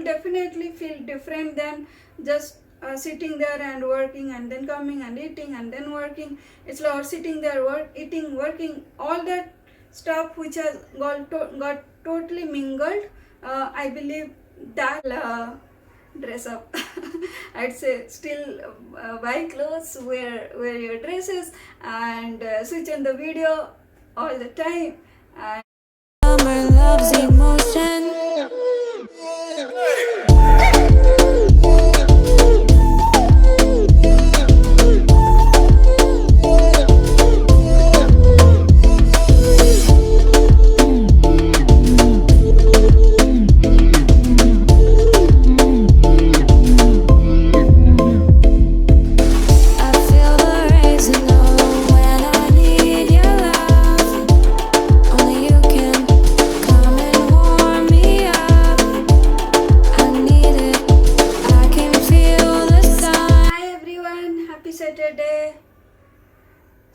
definitely feel different than just sitting there and working and then coming and eating and then working. It's like sitting there, eating, working, all that stuff which has got totally mingled. I believe that dress up. I'd say still buy clothes, wear your dresses, and switch on the video all the time. And summer loves emotion.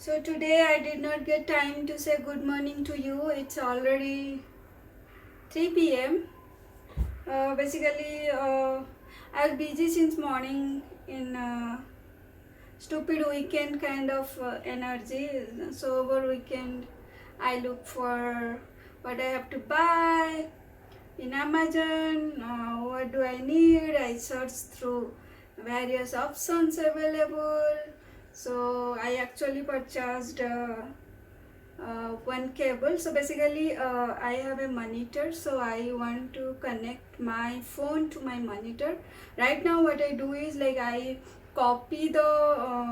So today I did not get time to say good morning to you. It's already 3 p.m. Basically, I was busy since morning in stupid weekend kind of energy. So over weekend I look for what I have to buy in Amazon. What do I need? I search through various options available. So I actually purchased one cable. So basically I have a monitor, so I want to connect my phone to my monitor. Right now what I do is like I copy the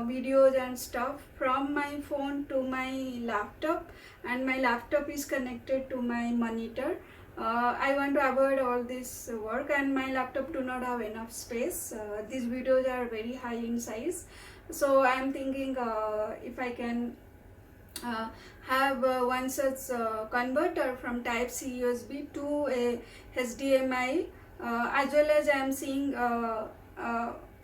videos and stuff from my phone to my laptop, and my laptop is connected to my monitor. I want to avoid all this work, and my laptop do not have enough space. These videos are very high in size, so I am thinking if I can have one such converter from Type-C USB to a HDMI, as well as I am seeing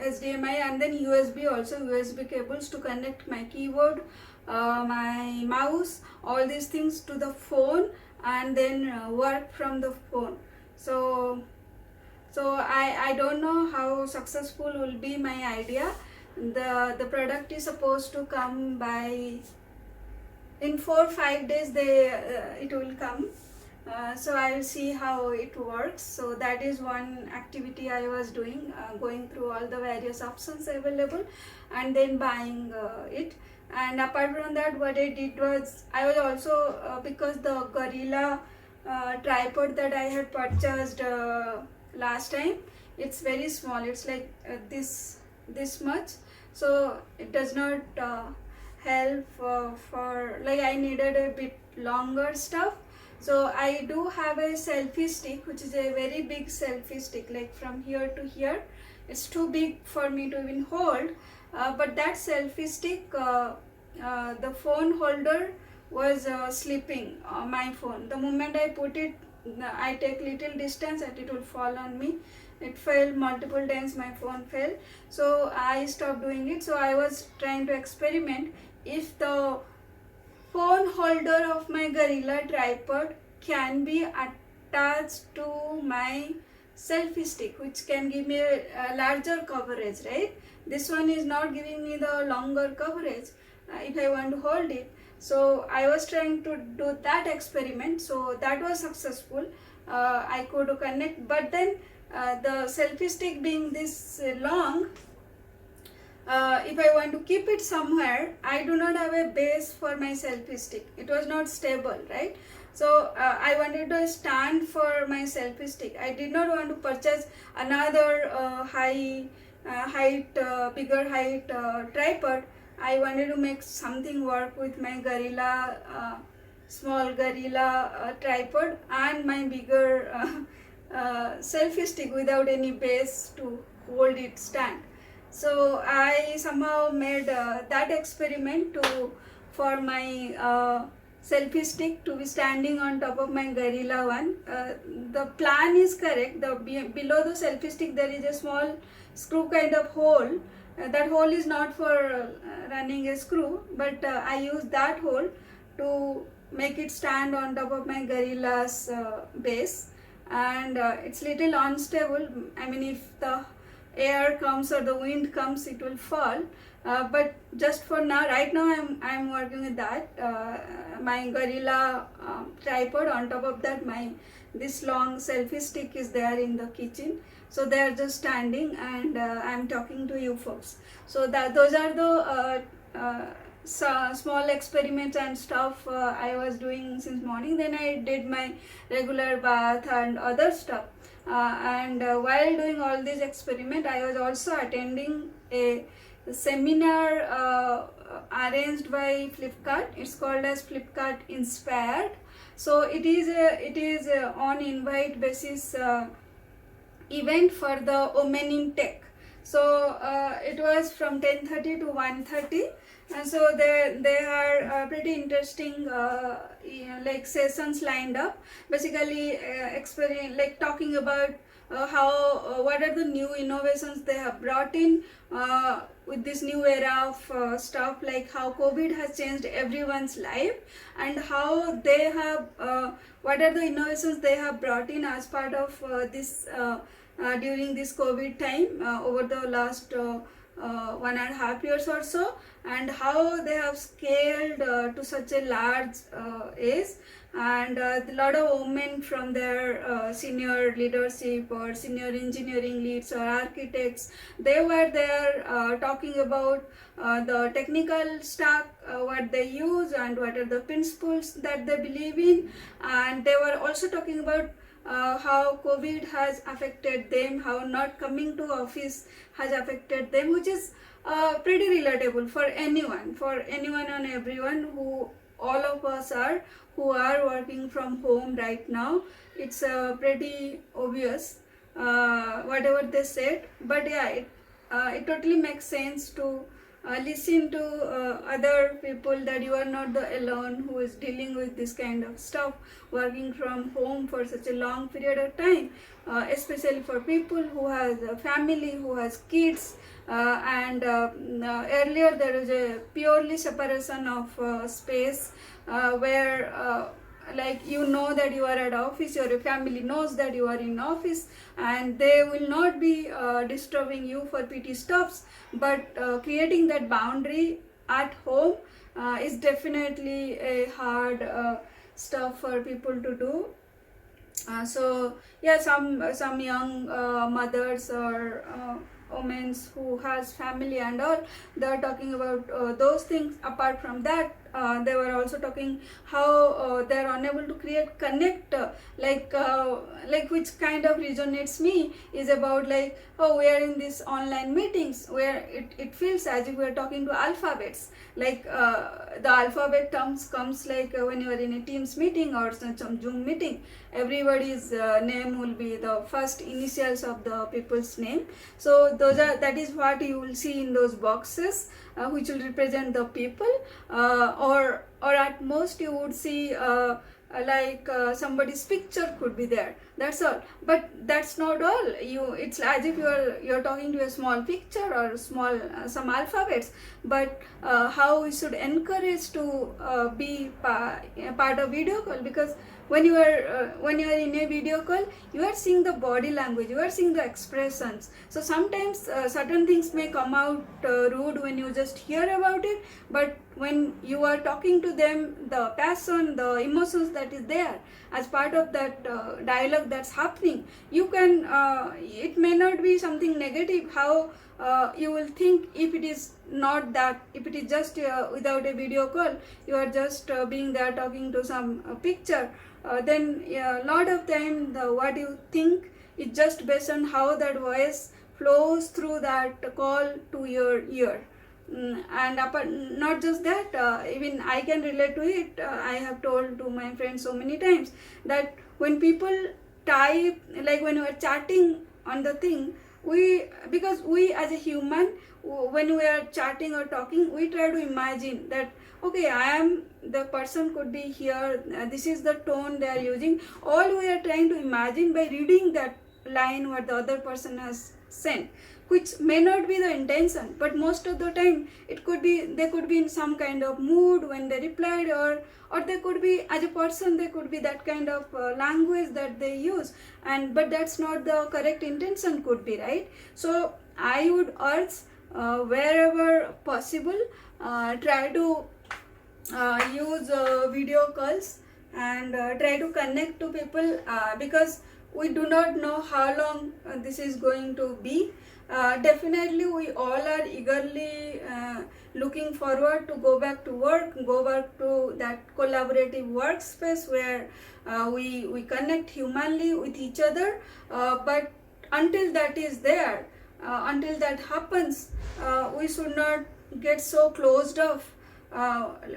HDMI and then USB also, USB cables to connect my keyboard, my mouse, all these things to the phone, and then work from the phone. So I don't know how successful will be my idea. The product is supposed to come by in 4-5 days. It will come. So I will see how it works. So that is one activity I was doing, going through all the various options available and then buying it. And apart from that, what I did was I was also because the Gorilla tripod that I had purchased last time, it's very small. It's like this much, so it does not help for like I needed a bit longer stuff. So I do have a selfie stick, which is a very big selfie stick, like from here to here. It's too big for me to even hold, but that selfie stick, the phone holder was slipping my phone. The moment I put it, I take little distance and it will fall on me. It fell multiple times, my phone fell, so I stopped doing it. So I was trying to experiment if the phone holder of my Gorilla tripod can be attached to my selfie stick, which can give me a larger coverage, right? This one is not giving me the longer coverage if I want to hold it. So I was trying to do that experiment. So that was successful. I could connect, but then the selfie stick being this long, if I want to keep it somewhere, I do not have a base for my selfie stick. It was not stable, right? So I wanted a stand for my selfie stick. I did not want to purchase another bigger height tripod. I wanted to make something work with my Gorilla, small Gorilla tripod and my bigger selfie stick without any base to hold it stand. So I somehow made that experiment for my selfie stick to be standing on top of my Gorilla one. The plan is correct. Below the selfie stick there is a small screw kind of hole. That hole is not for running a screw, but I use that hole to make it stand on top of my Gorilla's base. and it's little unstable. I mean, if the air comes or the wind comes, it will fall. But just for now, right now I'm working with that. My gorilla tripod. On top of that, this long selfie stick is there in the kitchen. So they are just standing, and I'm talking to you folks. So those are the small experiments and stuff I was doing since morning. Then I did my regular bath and other stuff. And while doing all this experiment, I was also attending a seminar arranged by Flipkart. It's called as Flipkart Inspired. So it is a on invite basis event for the women in tech. So it was from 10:30 to 1:30, and so they are pretty interesting like sessions lined up. Basically, like talking about how what are the new innovations they have brought in with this new era of stuff, like how COVID has changed everyone's life, and how they have what are the innovations they have brought in as part of this during this COVID time over the last 1.5 years or so, and how they have scaled to such a large age. And a lot of women from their senior leadership or senior engineering leads or architects, they were there talking about the technical stack, what they use and what are the principles that they believe in. And they were also talking about how COVID has affected them, how not coming to office has affected them, which is pretty relatable for anyone and everyone, who all of us are, who are working from home right now. It's pretty obvious whatever they said, but yeah, it totally makes sense to listen to other people, that you are not the alone who is dealing with this kind of stuff, working from home for such a long period of time, especially for people who has a family, who has kids. And earlier there was a purely separation of space where like you know that you are at office, your family knows that you are in office, and they will not be disturbing you for PT stops. But creating that boundary at home is definitely a hard stuff for people to do. So yeah, some young mothers or women who has family and all, they are talking about those things. Apart from that, they were also talking how they are unable to create connect, like which kind of resonates me is about, like, oh, we are in these online meetings where it feels as if we are talking to alphabets, like the alphabet comes like when you are in a Teams meeting or some Zoom meeting, everybody's name will be the first initials of the people's name. So that is what you will see in those boxes, which will represent the people, or at most you would see somebody's picture could be there. That's all. But that's not all. It's as if you're talking to a small picture or small some alphabets. But how we should encourage to be part of video call, because when you are in a video call, you are seeing the body language, you are seeing the expressions. So sometimes certain things may come out rude when you just hear about it, but when you are talking to them, the passion, the emotions that is there as part of that dialogue that's happening, you can it may not be something negative. How you will think if it is not that, if it is just without a video call, you are just being there talking to some picture, then a lot of time what you think is just based on how that voice flows through that call to your ear. And not just that, even I can relate to it. I have told to my friends so many times that when people type, like when we are chatting on the thing, because we as a human, when we are chatting or talking, we try to imagine that, okay, the person could be here, this is the tone they are using. All we are trying to imagine by reading that line what the other person has sent, which may not be the intention, but most of the time it could be, they could be in some kind of mood when they replied, or they could be, as a person, they could be that kind of language that they use, and but that's not the correct intention could be, right? So I would urge, wherever possible, try to use video calls, and try to connect to people, because we do not know how long this is going to be. Definitely we all are eagerly looking forward to go back to work, go back to that collaborative workspace where we connect humanly with each other, but until that is there, until that happens, we should not get so closed off.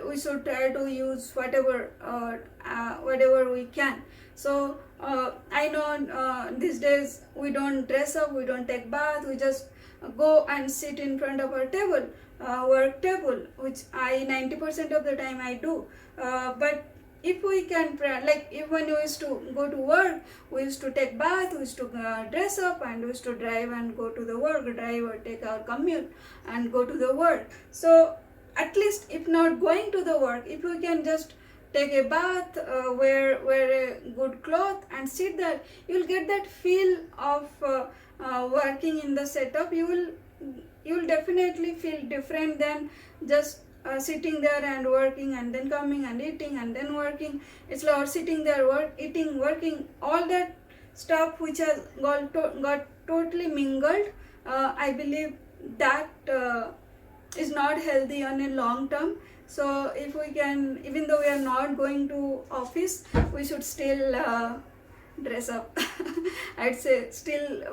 We should try to use whatever we can. So I know these days we don't dress up, we don't take bath, we just go and sit in front of our table, work table, which I 90% of the time I do. But if we can, like if when we used to go to work, we used to take bath, we used to dress up, and we used to drive and go to the work, drive or take our commute and go to the work. So at least if not going to the work, if we can just take a bath, wear a good cloth and sit there, you'll get that feel of working in the setup. You'll definitely feel different than just sitting there and working and then coming and eating and then working. It's like sitting there, eating, working, all that stuff which has got totally mingled. I believe that is not healthy on a long term. So if we can, even though we are not going to office, we should still dress up. I'd say still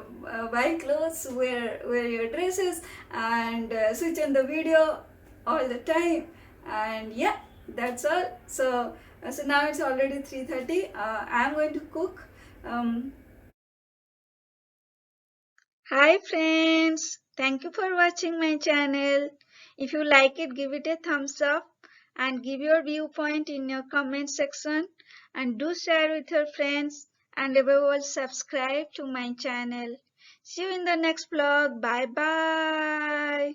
buy clothes, wear your dresses, and switch on the video all the time. And yeah, that's all. So now it's already 3:30. I'm going to cook. Hi friends, thank you for watching my channel. If you like it, give it a thumbs up and give your viewpoint in your comment section, and do share with your friends, and above all subscribe to my channel. See you in the next vlog. Bye bye.